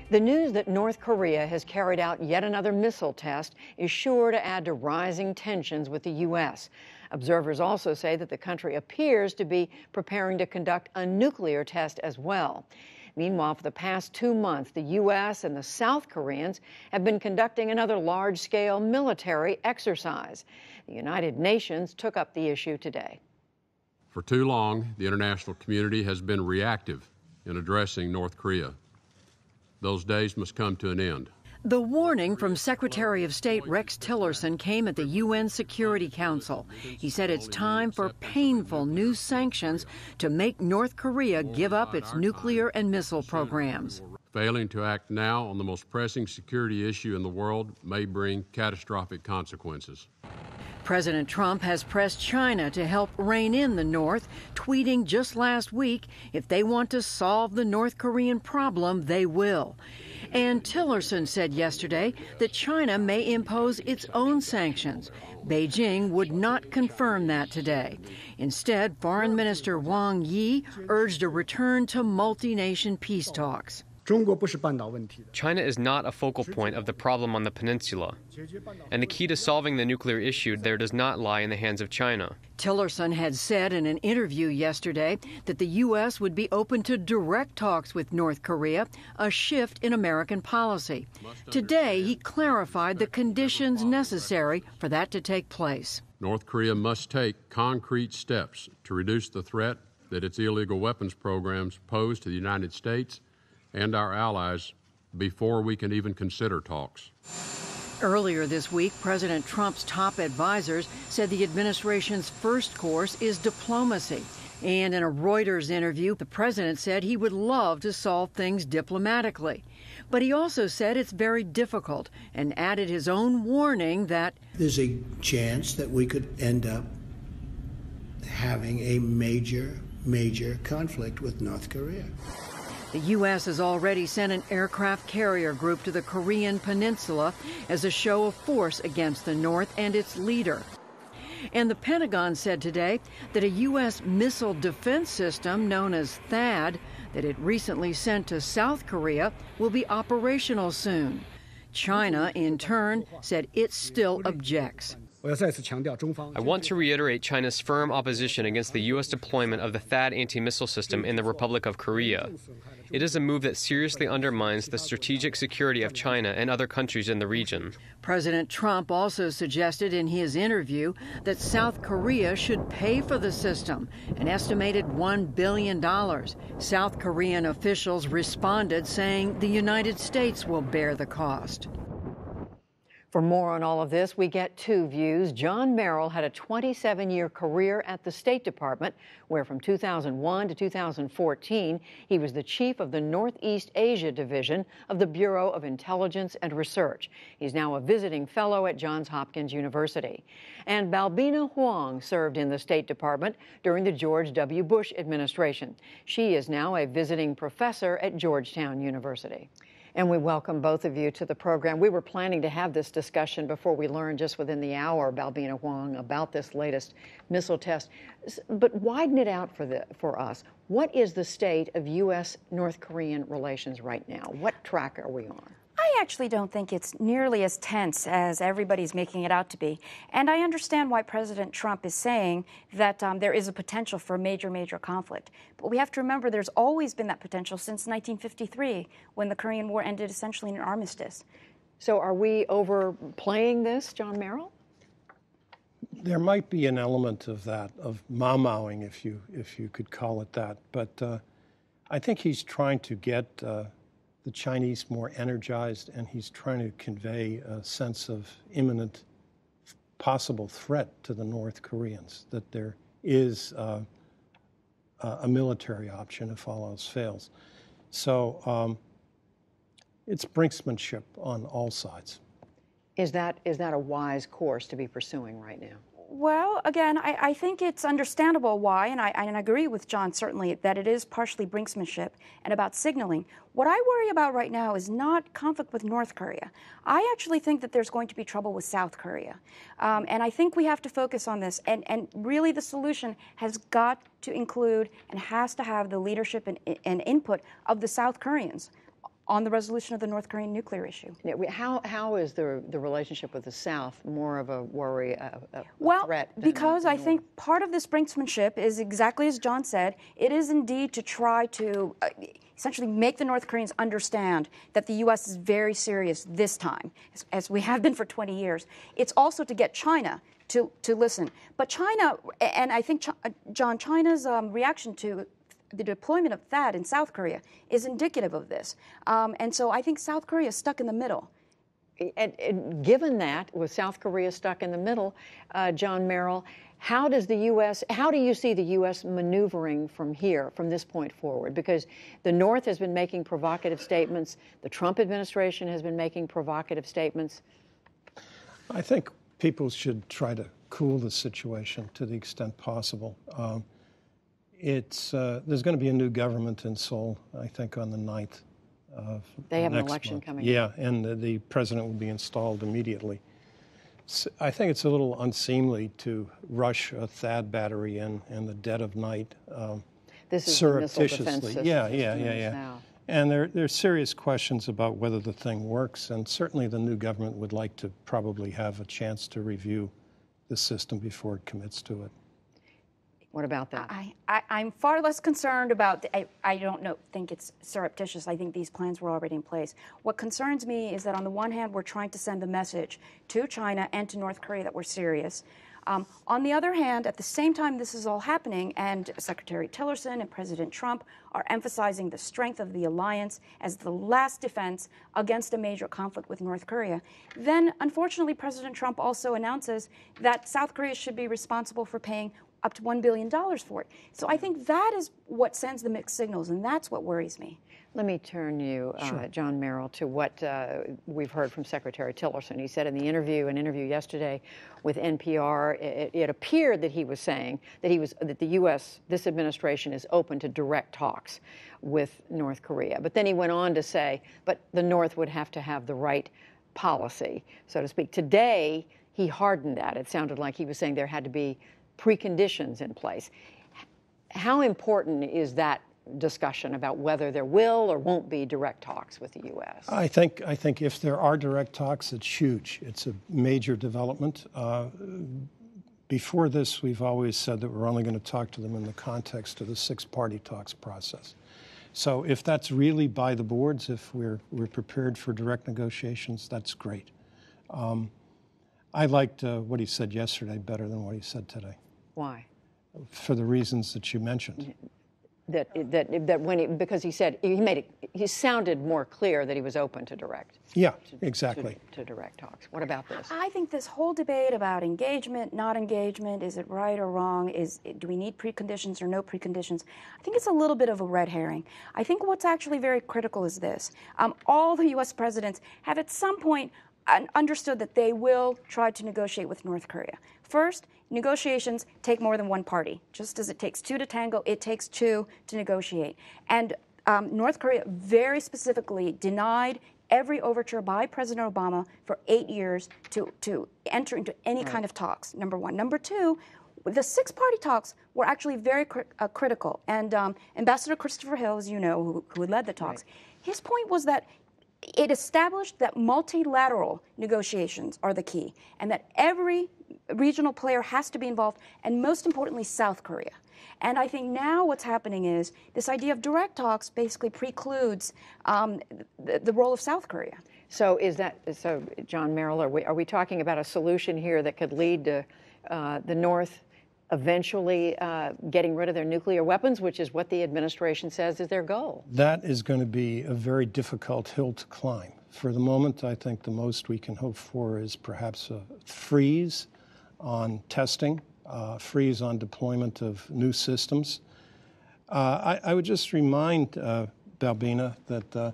The news that North Korea has carried out yet another missile test is sure to add to rising tensions with the U.S. Observers also say that the country appears to be preparing to conduct a nuclear test as well. Meanwhile, for the past 2 months, the U.S. and the South Koreans have been conducting another large-scale military exercise. The United Nations took up the issue today. For too long, the international community has been reactive in addressing North Korea. Those days must come to an end. The warning from Secretary of State Rex Tillerson came at the UN Security Council. He said it's time for painful new sanctions to make North Korea give up its nuclear and missile programs. Failing to act now on the most pressing security issue in the world may bring catastrophic consequences. President Trump has pressed China to help rein in the North, tweeting just last week, if they want to solve the North Korean problem, they will. And Tillerson said yesterday that China may impose its own sanctions. Beijing would not confirm that today. Instead, Foreign Minister Hwang urged a return to multi-nation peace talks. China is not a focal point of the problem on the peninsula, and the key to solving the nuclear issue there does not lie in the hands of China. Tillerson had said in an interview yesterday that the U.S. would be open to direct talks with North Korea, a shift in American policy. Today, he clarified the conditions necessary for that to take place. North Korea must take concrete steps to reduce the threat that its illegal weapons programs pose to the United States and our allies before we can even consider talks. Earlier this week, President Trump's top advisors said the administration's first course is diplomacy. And in a Reuters interview, the president said he would love to solve things diplomatically. But he also said it's very difficult and added his own warning that there's a chance that we could end up having a major conflict with North Korea. The U.S. has already sent an aircraft carrier group to the Korean peninsula as a show of force against the North and its leader. And the Pentagon said today that a U.S. missile defense system known as THAAD that it recently sent to South Korea will be operational soon. China, in turn, said it still objects. I want to reiterate China's firm opposition against the U.S. deployment of the THAAD anti-missile system in the Republic of Korea. It is a move that seriously undermines the strategic security of China and other countries in the region. President Trump also suggested in his interview that South Korea should pay for the system, an estimated $1 billion. South Korean officials responded saying the United States will bear the cost. For more on all of this, we get two views. John Merrill had a 27-year career at the State Department, where from 2001 to 2014, he was the chief of the Northeast Asia Division of the Bureau of Intelligence and Research. He's now a visiting fellow at Johns Hopkins University. And Balbina Hwang served in the State Department during the George W. Bush administration. She is now a visiting professor at Georgetown University. And we welcome both of you to the program. We were planning to have this discussion before we learned just within the hour, Balbina Hwang, about this latest missile test. But widen it out for us. What is the state of U.S.-North Korean relations right now? What track are we on? I actually don't think it's nearly as tense as everybody's making it out to be. And I understand why President Trump is saying that there is a potential for a major conflict. But we have to remember there's always been that potential since 1953, when the Korean War ended essentially in an armistice. So are we overplaying this, John Merrill? There might be an element of that, of mao-maoing, if you could call it that. But I think he's trying to get the Chinese more energized, and he's trying to convey a sense of imminent possible threat to the North Koreans, that there is a military option if all else fails. So it's brinksmanship on all sides. Is that a wise course to be pursuing right now? Well, again, I think it's understandable why, and I agree with John certainly that it is partially brinksmanship and about signaling. What I worry about right now is not conflict with North Korea. I actually think that there's going to be trouble with South Korea. And I think we have to focus on this. And really the solution has got to include and has to have the leadership and input of the South Koreans. on the resolution of the North Korean nuclear issue. How is the relationship with the South more of a worry, a threat? Because I think part of this brinksmanship is exactly as John said. It is indeed to try to essentially make the North Koreans understand that the U.S. is very serious this time, as we have been for 20 years. It's also to get China to listen. But China, and I think, John, China's reaction to the deployment of THAAD in South Korea is indicative of this. And so I think South Korea is stuck in the middle. And given that, with South Korea stuck in the middle, John Merrill, how do you see the U.S. maneuvering from here, from this point forward? Because the North has been making provocative statements. The Trump administration has been making provocative statements. I think people should try to cool the situation to the extent possible. There's going to be a new government in Seoul, I think, on the 9th of They have an next election month. coming. Yeah, and the president will be installed immediately. So I think it's a little unseemly to rush a THAAD battery in the dead of night, This is surreptitiously. the missile defense system. Yeah. And there's serious questions about whether the thing works, and certainly the new government would like to probably have a chance to review the system before it commits to it. What about that? I'm far less concerned about, I don't think it's surreptitious. I think these plans were already in place. What concerns me is that on the one hand, we're trying to send the message to China and to North Korea that we're serious. On the other hand, at the same time this is all happening, and Secretary Tillerson and President Trump are emphasizing the strength of the alliance as the last defense against a major conflict with North Korea, then unfortunately President Trump also announces that South Korea should be responsible for paying up to $1 billion for it. So I think that is what sends the mixed signals, and that's what worries me. Let me turn you, John Merrill, to what we've heard from Secretary Tillerson. He said in an interview yesterday with NPR, it appeared that he was saying that the U.S., this administration, is open to direct talks with North Korea. But then he went on to say, but the North would have to have the right policy, so to speak. Today, he hardened that. It sounded like he was saying there had to be preconditions in place. How important is that discussion about whether there will or won't be direct talks with the U.S.? I think if there are direct talks, it's huge. It's a major development. Before this, we've always said that we're only going to talk to them in the context of the six-party talks process. So if that's really by the boards, if we're prepared for direct negotiations, that's great. I liked what he said yesterday better than what he said today. Why? For the reasons that you mentioned. Because he said he sounded more clear that he was open to direct. Yeah, exactly. To direct talks. What about this? I think this whole debate about engagement, not engagement, is it right or wrong? Do we need preconditions or no preconditions? I think it's a little bit of a red herring. I think what's actually very critical is this: all the U.S. presidents have at some point understood that they will try to negotiate with North Korea. First, negotiations take more than one party. Just as it takes two to tango, it takes two to negotiate. And North Korea very specifically denied every overture by President Obama for 8 years to enter into any kind of talks, number one. Number two, the six-party talks were actually very critical. And Ambassador Christopher Hill, as you know, who led the talks, his point was that it established that multilateral negotiations are the key, and that every regional player has to be involved, and most importantly, South Korea. And I think now what's happening is this idea of direct talks basically precludes the role of South Korea. So John Merrill, are we talking about a solution here that could lead to the North eventually getting rid of their nuclear weapons, which is what the administration says is their goal? That is going to be a very difficult hill to climb. For the moment, I think the most we can hope for is perhaps a freeze on testing, freeze on deployment of new systems. I would just remind Balbina that the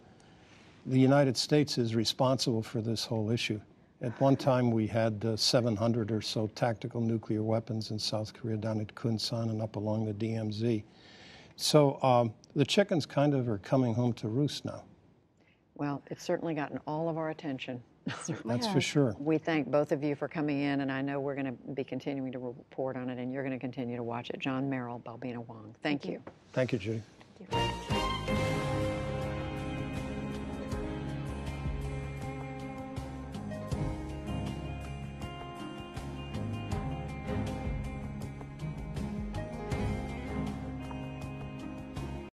United States is responsible for this whole issue. At one time, we had 700 or so tactical nuclear weapons in South Korea down at Kunsan and up along the DMZ. So the chickens kind of are coming home to roost now. Well, it's certainly gotten all of our attention. That's for sure. We thank both of you for coming in, and I know we're going to be continuing to report on it, and you're going to continue to watch it. John Merrill, Balbina Hwang, thank you. Thank you, Judy. Thank you.